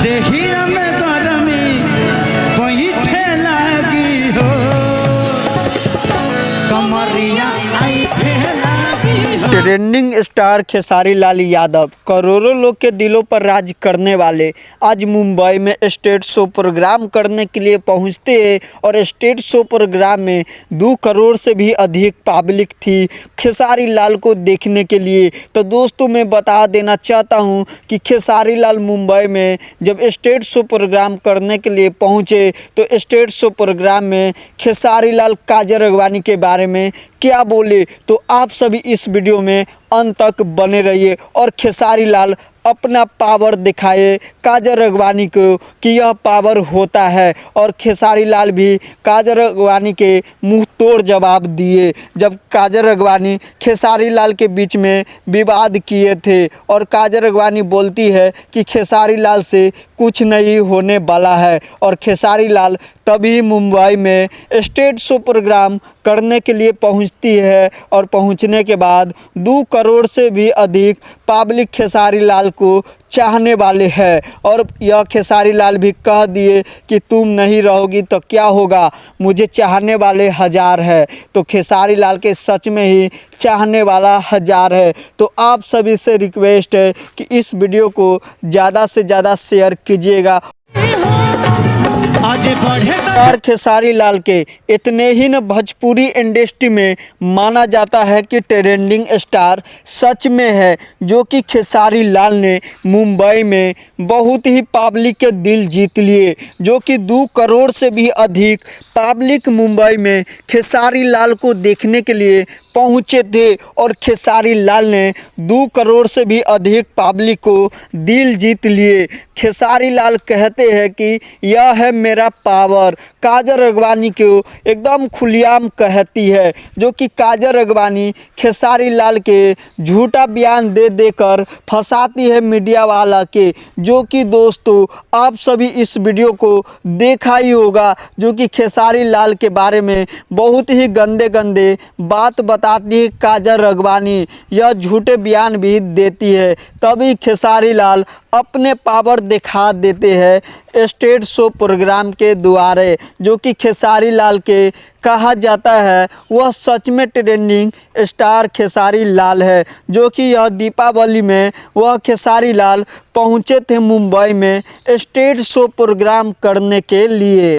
देहिया में गरमी बैठे लागी हो कमरिया ऐठे लागी हो। ट्रेंडिंग स्टार खेसारी लाल यादव करोड़ों लोग के दिलों पर राज करने वाले आज मुंबई में स्टेज शो प्रोग्राम करने के लिए पहुंचते हैं और स्टेज शो प्रोग्राम में 2 करोड़ से भी अधिक पब्लिक थी खेसारी लाल को देखने के लिए। तो दोस्तों मैं बता देना चाहता हूं कि खेसारी लाल मुंबई में जब स्टेज शो प्रोग्राम करने के लिए पहुंचे तो स्टेज शो प्रोग्राम में खेसारी लाल काजल राघवानी के बारे में क्या बोले तो आप सभी इस वीडियो में अंत तक बने रहिए और खेसारी लाल अपना पावर दिखाए काजल राघवानी को कि यह पावर होता है। और खेसारी लाल भी काजल राघवानी के मुंह तोड़ जवाब दिए जब काजल राघवानी खेसारी लाल के बीच में विवाद किए थे और काजल राघवानी बोलती है कि खेसारी लाल से कुछ नहीं होने वाला है। और खेसारी लाल तभी मुंबई में स्टेज शो प्रोग्राम करने के लिए पहुंचती है और पहुंचने के बाद 2 करोड़ से भी अधिक पब्लिक खेसारी लाल को चाहने वाले हैं। और यह खेसारी लाल भी कह दिए कि तुम नहीं रहोगी तो क्या होगा, मुझे चाहने वाले 1000 है। तो खेसारी लाल के सच में ही चाहने वाला 1000 है। तो आप सभी से रिक्वेस्ट है कि इस वीडियो को ज़्यादा से ज़्यादा शेयर कीजिएगा। और खेसारी लाल के इतने ही न भोजपुरी इंडस्ट्री में माना जाता है कि ट्रेंडिंग स्टार सच में है, जो कि खेसारी लाल ने मुंबई में बहुत ही पब्लिक के दिल जीत लिए, जो कि 2 करोड़ से भी अधिक पब्लिक मुंबई में खेसारी लाल को देखने के लिए पहुंचे थे। और खेसारी लाल ने 2 करोड़ से भी अधिक पब्लिक को दिल जीत लिए। खेसारी लाल कहते हैं कि यह है मेरा पावर। काजल राघवानी को एकदम खुलेआम कहती है, जो कि काजल राघवानी खेसारी लाल के झूठा बयान दे देकर फंसाती है मीडिया वाला के। जो कि दोस्तों आप सभी इस वीडियो को देखा ही होगा, जो कि खेसारी लाल के बारे में बहुत ही गंदे गंदे बात बताती है काजल राघवानी, यह झूठे बयान भी देती है। तभी खेसारी लाल अपने पावर दिखा देते हैं स्टेज शो प्रोग्राम के द्वारे, जो कि खेसारी लाल के कहा जाता है वह सच में ट्रेंडिंग स्टार खेसारी लाल है। जो कि यह दीपावली में वह खेसारी लाल पहुंचे थे मुंबई में स्टेज शो प्रोग्राम करने के लिए।